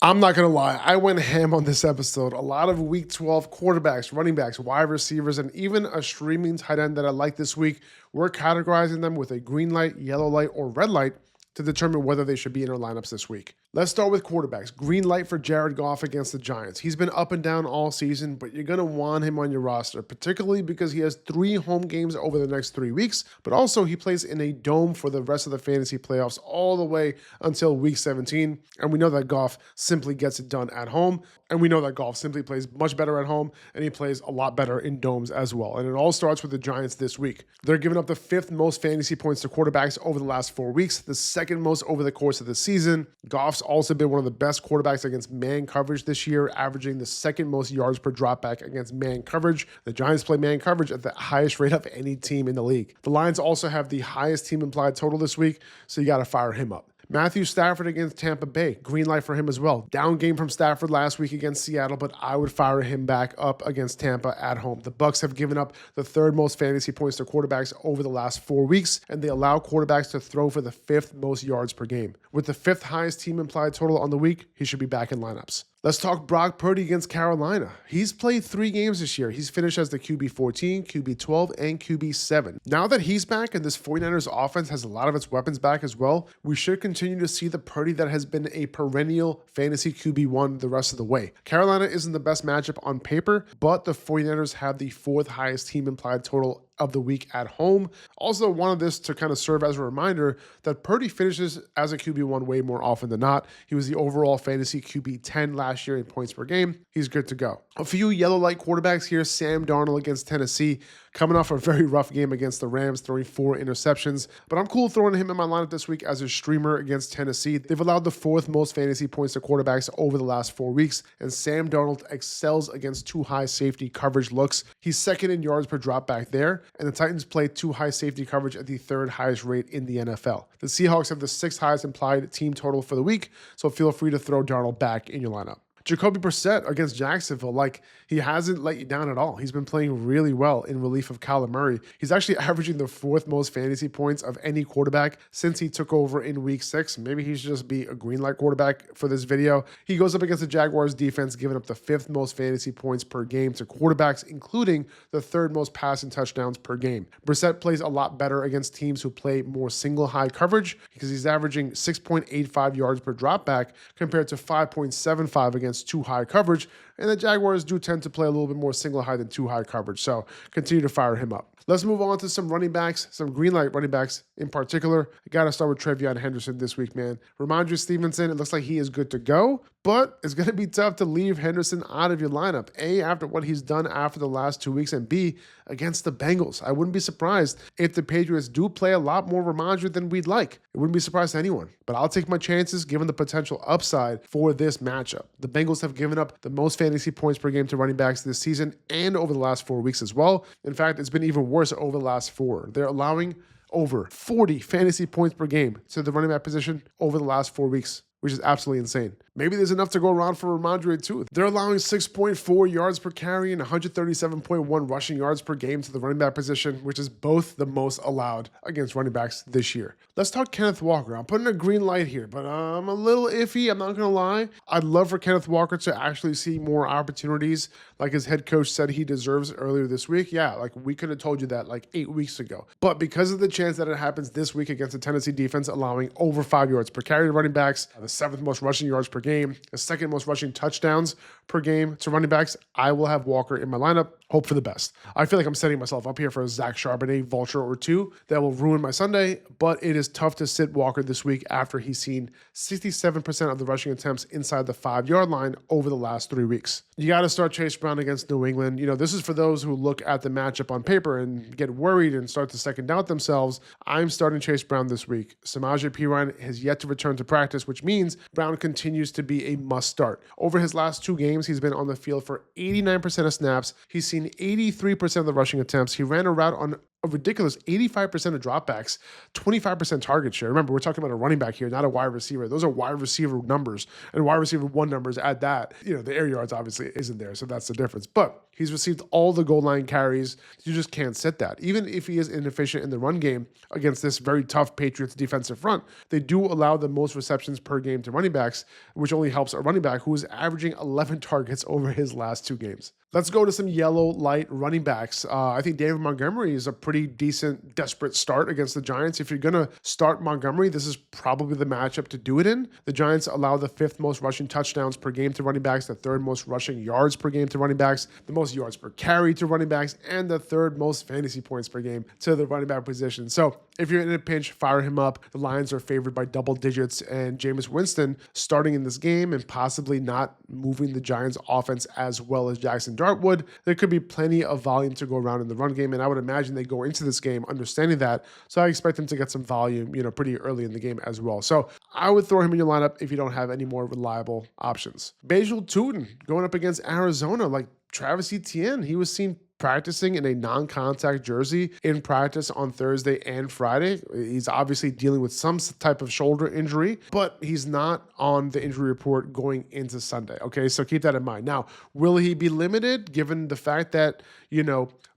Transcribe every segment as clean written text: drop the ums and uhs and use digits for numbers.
I'm not going to lie, I went ham on this episode. A lot of week 12 quarterbacks, running backs, wide receivers, and even a streaming tight end that I like this week. We're categorizing them with a green light, yellow light, or red light to determine whether they should be in our lineups this week. Let's start with quarterbacks. Green light for Jared Goff against the Giants. He's been up and down all season, but you're going to want him on your roster, particularly because he has 3 home games over the next 3 weeks, but also he plays in a dome for the rest of the fantasy playoffs all the way until week 17, and we know that Goff simply gets it done at home, and we know that Goff simply plays much better at home, and he plays a lot better in domes as well, and it all starts with the Giants this week. They're giving up the 5th most fantasy points to quarterbacks over the last 4 weeks, the 2nd most over the course of the season. Goff's also been one of the best quarterbacks against man coverage this year, averaging the 2nd most yards per dropback against man coverage. The Giants play man coverage at the highest rate of any team in the league. The Lions also have the highest team implied total this week, so you got to fire him up. Matthew Stafford against Tampa Bay. Green light for him as well. Down game from Stafford last week against Seattle, but I would fire him back up against Tampa at home. The Bucs have given up the 3rd most fantasy points to quarterbacks over the last 4 weeks, and they allow quarterbacks to throw for the 5th most yards per game. With the 5th highest team implied total on the week, he should be back in lineups. Let's talk Brock Purdy against Carolina. He's played 3 games this year. He's finished as the QB 14, QB 12, and QB 7. Now that he's back and this 49ers offense has a lot of its weapons back as well, we should continue to see the Purdy that has been a perennial fantasy QB 1 the rest of the way. Carolina isn't the best matchup on paper, but the 49ers have the 4th highest team implied total of the week at home. Also wanted this to kind of serve as a reminder that Purdy finishes as a QB1 way more often than not. He was the overall fantasy QB 10 last year in points per game. He's good to go. A few yellow light quarterbacks here. Sam Darnold against Tennessee, coming off a very rough game against the Rams, throwing 4 interceptions. But I'm cool throwing him in my lineup this week as a streamer against Tennessee. They've allowed the 4th most fantasy points to quarterbacks over the last 4 weeks, and Sam Darnold excels against 2 high safety coverage looks. He's 2nd in yards per dropback there, and the Titans play 2 high safety coverage at the 3rd highest rate in the NFL. The Seahawks have the 6th highest implied team total for the week, so feel free to throw Darnold back in your lineup. Jacoby Brissett against Jacksonville, he hasn't let you down at all. He's been playing really well in relief of Kyler Murray. He's actually averaging the 4th most fantasy points of any quarterback since he took over in week 6. Maybe he should just be a green light quarterback for this video. He goes up against the Jaguars defense, giving up the 5th most fantasy points per game to quarterbacks, including the 3rd most passing touchdowns per game. Brissett plays a lot better against teams who play more single high coverage because he's averaging 6.85 yards per dropback compared to 5.75 against 2 high coverage, and the Jaguars do tend to play a little bit more single high than 2 high coverage, so continue to fire him up. Let's move on to some running backs, some green light running backs in particular. I got to start with TreVeyon Henderson this week, man. Ramondre Stevenson, it looks like he is good to go, but it's going to be tough to leave Henderson out of your lineup. A, after what he's done after the last 2 weeks, and B, against the Bengals. I wouldn't be surprised if the Patriots do play a lot more Ramondre than we'd like. It wouldn't be surprised to anyone, but I'll take my chances given the potential upside for this matchup. The Bengals have given up the most fantasy points per game to running backs this season and over the last 4 weeks as well. In fact, it's been even worse over the last 4. They're allowing over 40 fantasy points per game to the running back position over the last 4 weeks, which is absolutely insane. Maybe there's enough to go around for Ramondre too. They're allowing 6.4 yards per carry and 137.1 rushing yards per game to the running back position, which is both the most allowed against running backs this year. Let's talk Kenneth Walker. I'm putting a green light here, but I'm a little iffy. I'm not going to lie. I'd love for Kenneth Walker to actually see more opportunities like his head coach said he deserves earlier this week. Yeah, we could have told you that 8 weeks ago. But because of the chance that it happens this week against the Tennessee defense, allowing over 5 yards per carry to running backs, the 7th most rushing yards per game, the 2nd most rushing touchdowns per game to running backs, I will have Walker in my lineup. Hope for the best. I feel like I'm setting myself up here for a Zach Charbonnet vulture or 2 that will ruin my Sunday, but it is tough to sit Walker this week after he's seen 67% of the rushing attempts inside the 5-yard line over the last 3 weeks. You got to start Chase Brown against New England. This is for those who look at the matchup on paper and get worried and start to second doubt themselves. I'm starting Chase Brown this week. Samaje Perine has yet to return to practice, which means Brown continues to be a must start. Over his last 2 games, he's been on the field for 89% of snaps. He's seen 83% of the rushing attempts. He ran a route on a ridiculous 85% of dropbacks, 25% target share. Remember, we're talking about a running back here, not a wide receiver. Those are wide receiver numbers, and wide receiver one numbers at that. The air yards obviously isn't there, so that's the difference. But he's received all the goal line carries. You just can't sit that. Even if he is inefficient in the run game against this very tough Patriots defensive front, they do allow the most receptions per game to running backs, which only helps a running back who is averaging 11 targets over his last 2 games. Let's go to some yellow light running backs. I think David Montgomery is a pretty decent, desperate start against the Giants. If you're going to start Montgomery, this is probably the matchup to do it in. The Giants allow the 5th most rushing touchdowns per game to running backs, the 3rd most rushing yards per game to running backs, the most yards per carry to running backs, and the 3rd most fantasy points per game to the running back position. So if you're in a pinch, fire him up. The Lions are favored by double digits, and Jameis Winston starting in this game and possibly not moving the Giants offense as well as Jackson Dartwood. There could be plenty of volume to go around in the run game, and I would imagine they go into this game understanding that. So I expect them to get some volume, pretty early in the game as well. So I would throw him in your lineup if you don't have any more reliable options. Bhayshul Tuten going up against Arizona, like Travis Etienne. He was seen practicing in a non-contact jersey in practice on Thursday and Friday. He's obviously dealing with some type of shoulder injury, but he's not on the injury report going into Sunday. Okay, so keep that in mind. Now, will he be limited given the fact that,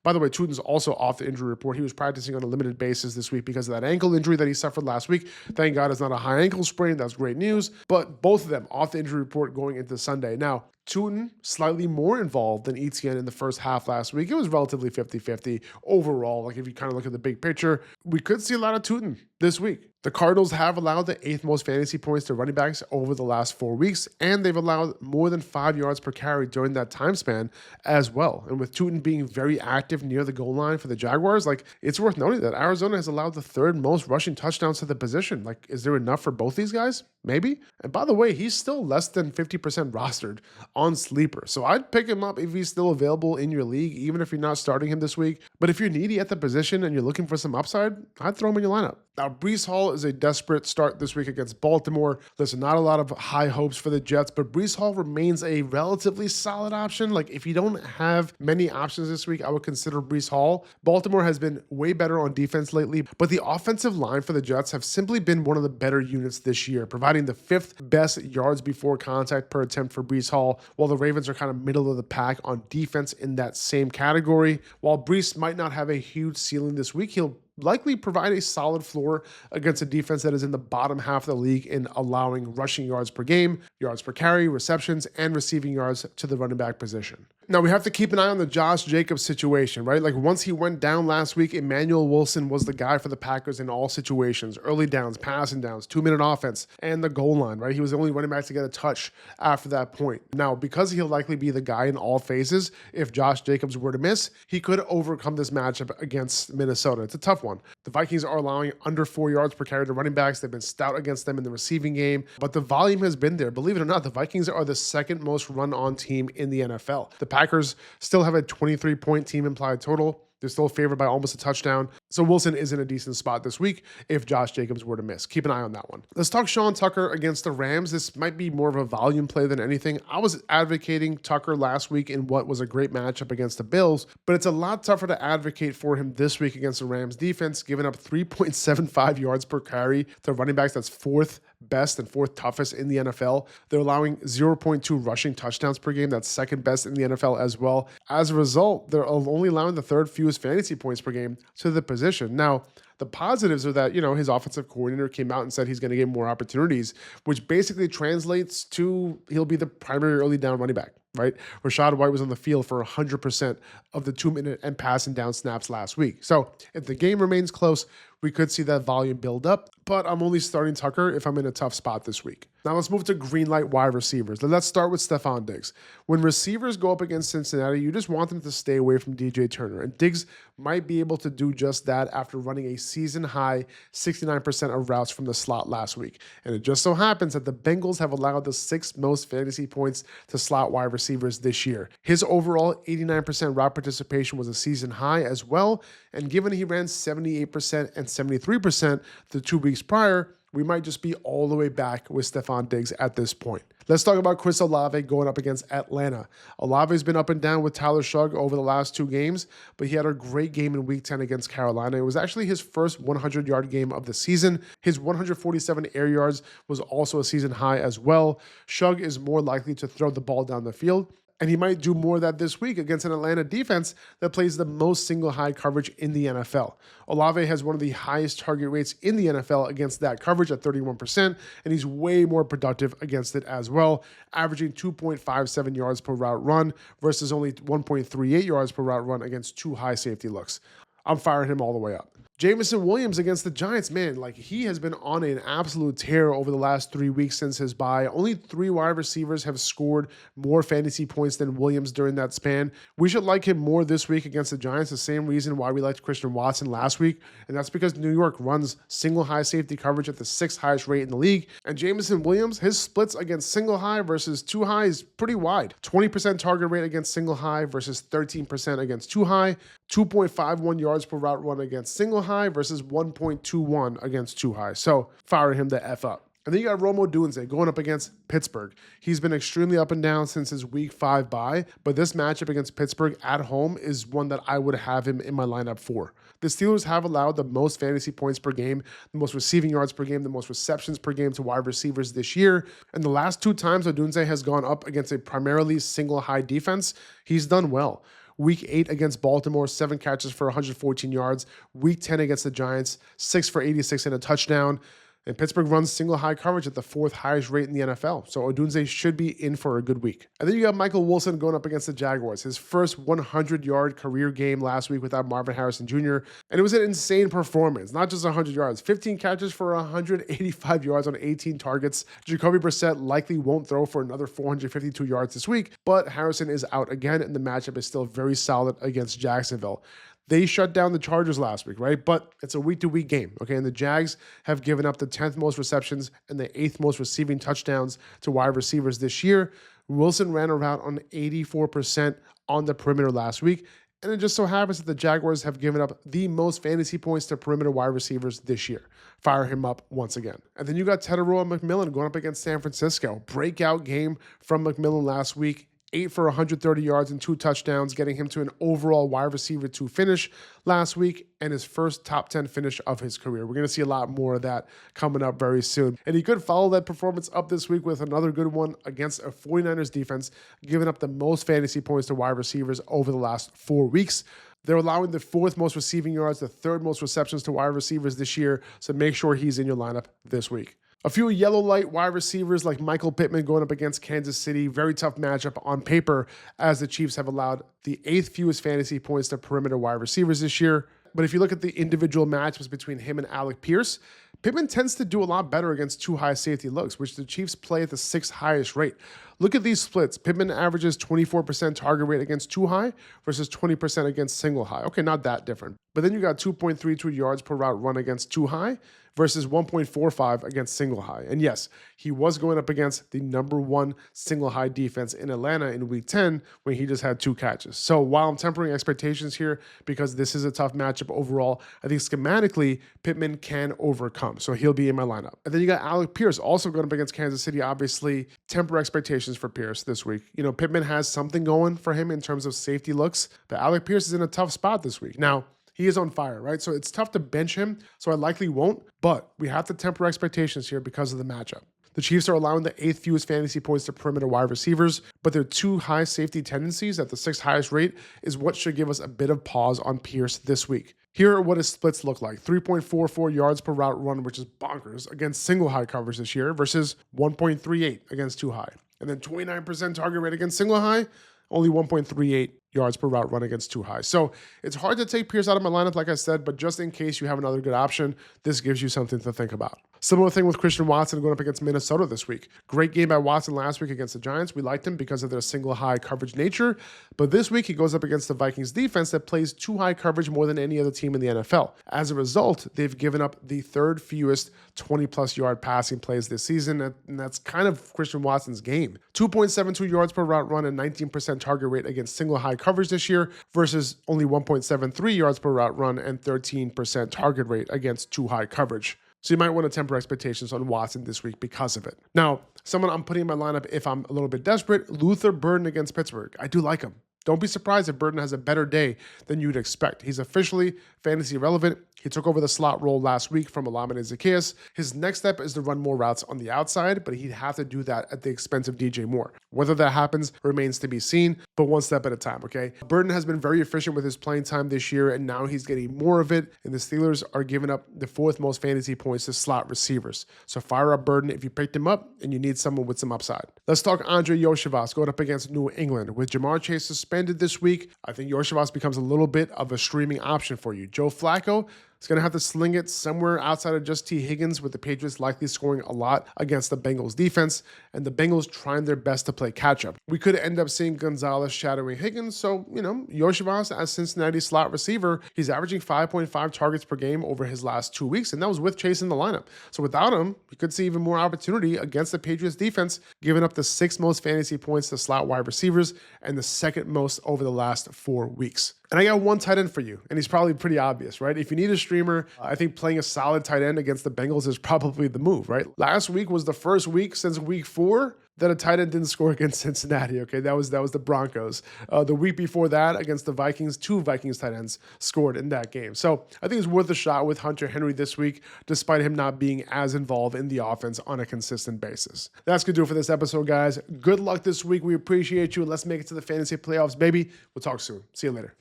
by the way, Tuten's also off the injury report. He was practicing on a limited basis this week because of that ankle injury that he suffered last week. Thank God it's not a high ankle sprain. That's great news. But both of them off the injury report going into Sunday. Now, Tuten slightly more involved than Etienne in the first half last week. It was relatively 50-50 overall. Like if you kind of look at the big picture, we could see a lot of Tuten this week. The Cardinals have allowed the 8th most fantasy points to running backs over the last 4 weeks, and they've allowed more than 5 yards per carry during that time span as well. And with Tuten being very active near the goal line for the Jaguars, it's worth noting that Arizona has allowed the 3rd most rushing touchdowns to the position. Is there enough for both these guys? Maybe. And by the way, he's still less than 50% rostered on Sleeper. So I'd pick him up if he's still available in your league, even if you're not starting him this week. But if you're needy at the position and you're looking for some upside, I'd throw him in your lineup. Now, Breece Hall is a desperate start this week against Baltimore. Listen, not a lot of high hopes for the Jets, but Breece Hall remains a relatively solid option. If you don't have many options this week, I would consider Breece Hall. Baltimore has been way better on defense lately, but the offensive line for the Jets have simply been one of the better units this year, providing the 5th best yards before contact per attempt for Breece Hall, while the Ravens are kind of middle of the pack on defense in that same category. While Breece might not have a huge ceiling this week, he'll likely provide a solid floor against a defense that is in the bottom half of the league in allowing rushing yards per game, yards per carry, receptions, and receiving yards to the running back position. Now, we have to keep an eye on the Josh Jacobs situation, right? Once he went down last week, Emanuel Wilson was the guy for the Packers in all situations, early downs, passing downs, 2-minute offense, and the goal line, right? He was the only running back to get a touch after that point. Now, because he'll likely be the guy in all phases, if Josh Jacobs were to miss, he could overcome this matchup against Minnesota. It's a tough one. The Vikings are allowing under 4 yards per carry to running backs. They've been stout against them in the receiving game, but the volume has been there. Believe it or not, the Vikings are the 2nd most run-on team in the NFL. The Packers still have a 23-point team implied total. They're still favored by almost a touchdown. So Wilson is in a decent spot this week if Josh Jacobs were to miss. Keep an eye on that one. Let's talk Sean Tucker against the Rams. This might be more of a volume play than anything. I was advocating Tucker last week in what was a great matchup against the Bills, but it's a lot tougher to advocate for him this week against the Rams defense, giving up 3.75 yards per carry to running backs. That's 4th best and 4th toughest in the NFL. They're allowing 0.2 rushing touchdowns per game. That's 2nd best in the NFL as well. As a result, they're only allowing the 3rd fewest fantasy points per game to the position. Now, the positives are that, his offensive coordinator came out and said he's going to get more opportunities, which basically translates to he'll be the primary early down running back, right? Rachaad White was on the field for 100% of the 2-minute and passing down snaps last week. So if the game remains close, we could see that volume build up, but I'm only starting Tucker if I'm in a tough spot this week. Now let's move to green light wide receivers. Let's start with Stefon Diggs. When receivers go up against Cincinnati, you just want them to stay away from DJ Turner, and Diggs might be able to do just that after running a season-high 69% of routes from the slot last week. And it just so happens that the Bengals have allowed the 6th most fantasy points to slot wide receivers this year. His overall 89% route participation was a season high as well, and given he ran 78% and 73% the 2 weeks prior, we might just be all the way back with Stefon Diggs at this point. Let's talk about Chris Olave going up against Atlanta. Olave's been up and down with Tyler Shugg over the last 2 games, but he had a great game in Week 10 against Carolina. It was actually his first 100-yard game of the season. His 147 air yards was also a season high as well. Shugg is more likely to throw the ball down the field, and he might do more of that this week against an Atlanta defense that plays the most single high coverage in the NFL. Olave has one of the highest target rates in the NFL against that coverage at 31%, and he's way more productive against it as well, averaging 2.57 yards per route run versus only 1.38 yards per route run against 2 high safety looks. I'm firing him all the way up. Jameson Williams against the Giants, man, like he has been on an absolute tear over the last 3 weeks since his bye. Only 3 wide receivers have scored more fantasy points than Williams during that span. We should like him more this week against the Giants, the same reason why we liked Christian Watson last week, and that's because New York runs single high safety coverage at the 6th highest rate in the league, and Jameson Williams, his splits against single high versus 2 high is pretty wide. 20% target rate against single high versus 13% against 2 high, 2.51 yards per route run against single high versus 1.21 against 2 high. So fire him the F up. And then you got Rome Odunze going up against Pittsburgh. He's been extremely up and down since his Week 5 bye, but this matchup against Pittsburgh at home is one that I would have him in my lineup for. The Steelers have allowed the most fantasy points per game, the most receiving yards per game, the most receptions per game to wide receivers this year. And the last 2 times Odunze has gone up against a primarily single high defense, he's done well. Week 8 against Baltimore, 7 catches for 114 yards. Week 10 against the Giants, 6 for 86 and a touchdown. And Pittsburgh runs single high coverage at the 4th highest rate in the NFL. So Odunze should be in for a good week. And then you got Emanuel Wilson going up against the Jaguars. His first 100-yard career game last week without Marvin Harrison Jr. And it was an insane performance. Not just 100 yards, 15 catches for 185 yards on 18 targets. Jacoby Brissett likely won't throw for another 452 yards this week, but Harrison is out again, and the matchup is still very solid against Jacksonville. They shut down the Chargers last week, right? But it's a week-to-week game, okay? And the Jags have given up the 10th most receptions and the 8th most receiving touchdowns to wide receivers this year. Wilson ran a route on 84% on the perimeter last week, and it just so happens that the Jaguars have given up the most fantasy points to perimeter wide receivers this year. Fire him up once again. And then you got Tetairoa McMillan going up against San Francisco. Breakout game from McMillan last week. 8 for 130 yards and 2 touchdowns, getting him to an overall wide receiver 2 finish last week and his first top 10 finish of his career. We're going to see a lot more of that coming up very soon. And he could follow that performance up this week with another good one against a 49ers defense, giving up the most fantasy points to wide receivers over the last 4 weeks. They're allowing the 4th most receiving yards, the 3rd most receptions to wide receivers this year, so make sure he's in your lineup this week. A few yellow light wide receivers like Michael Pittman going up against Kansas City. Very tough matchup on paper, as the Chiefs have allowed the 8th fewest fantasy points to perimeter wide receivers this year. But if you look at the individual matchups between him and Alec Pierce, Pittman tends to do a lot better against 2 high safety looks, which the Chiefs play at the 6th highest rate. Look at these splits. Pittman averages 24% target rate against 2 high versus 20% against single high. Okay, not that different. But then you got 2.32 yards per route run against 2 high versus 1.45 against single high. And yes, he was going up against the #1 single high defense in Atlanta in Week 10 when he just had 2 catches. So while I'm tempering expectations here because this is a tough matchup overall, I think schematically Pittman can overcome. So he'll be in my lineup. And then you got Alec Pierce also going up against Kansas City. Obviously, temper expectations for Pierce this week. You know, Pittman has something going for him in terms of safety looks, but Alec Pierce is in a tough spot this week. Now, he is on fire, right? So it's tough to bench him, so I likely won't, but we have to temper expectations here because of the matchup. The Chiefs are allowing the 8th fewest fantasy points to perimeter wide receivers, but their 2 high safety tendencies at the 6th highest rate is what should give us a bit of pause on Pierce this week. Here are what his splits look like. 3.44 yards per route run, which is bonkers, against single high coverage this year versus 1.38 against 2 high. And then 29% target rate against single high, only 1.38 yards per route run against 2 high. So it's hard to take Pierce out of my lineup, like I said, but just in case you have another good option, this gives you something to think about. Similar thing with Christian Watson going up against Minnesota this week. Great game by Watson last week against the Giants. We liked him because of their single high coverage nature. But this week he goes up against the Vikings defense that plays 2 high coverage more than any other team in the NFL. As a result, they've given up the 3rd fewest 20-plus yard passing plays this season, and that's kind of Christian Watson's game. 2.72 yards per route run and 19% target rate against single high coverage this year versus only 1.73 yards per route run and 13% target rate against 2 high coverage. So you might want to temper expectations on Watson this week because of it. Now, someone I'm putting in my lineup if I'm a little bit desperate, Luther Burden against Pittsburgh. I do like him. Don't be surprised if Burden has a better day than you'd expect. He's officially fantasy relevant. He took over the slot role last week from Olave and Zacchaeus. His next step is to run more routes on the outside, but he'd have to do that at the expense of DJ Moore. Whether that happens remains to be seen, but one step at a time, okay? Burden has been very efficient with his playing time this year, and now he's getting more of it, and the Steelers are giving up the 4th most fantasy points to slot receivers. So fire up Burden if you picked him up and you need someone with some upside. Let's talk Andrei Iosivas going up against New England. With Jamar Chase suspended this week, I think Iosivas becomes a little bit of a streaming option for you. Joe Flacco is going to have to sling it somewhere outside of just T. Higgins, with the Patriots likely scoring a lot against the Bengals defense, and the Bengals trying their best to play catch-up. We could end up seeing Gonzalez shadowing Higgins, so, Iosivas as Cincinnati's slot receiver, he's averaging 5.5 targets per game over his last 2 weeks, and that was with Chase in the lineup. So without him, you could see even more opportunity against the Patriots defense, giving up the 6th most fantasy points to slot wide receivers and the 2nd most over the last 4 weeks. And I got one tight end for you, and he's probably pretty obvious, right? If you need a streamer, I think playing a solid tight end against the Bengals is probably the move, right? Last week was the first week since week 4 that a tight end didn't score against Cincinnati, okay? That was the Broncos. The week before that, against the Vikings, 2 Vikings tight ends scored in that game. So I think it's worth a shot with Hunter Henry this week, despite him not being as involved in the offense on a consistent basis. That's going to do it for this episode, guys. Good luck this week. We appreciate you. Let's make it to the fantasy playoffs, baby. We'll talk soon. See you later.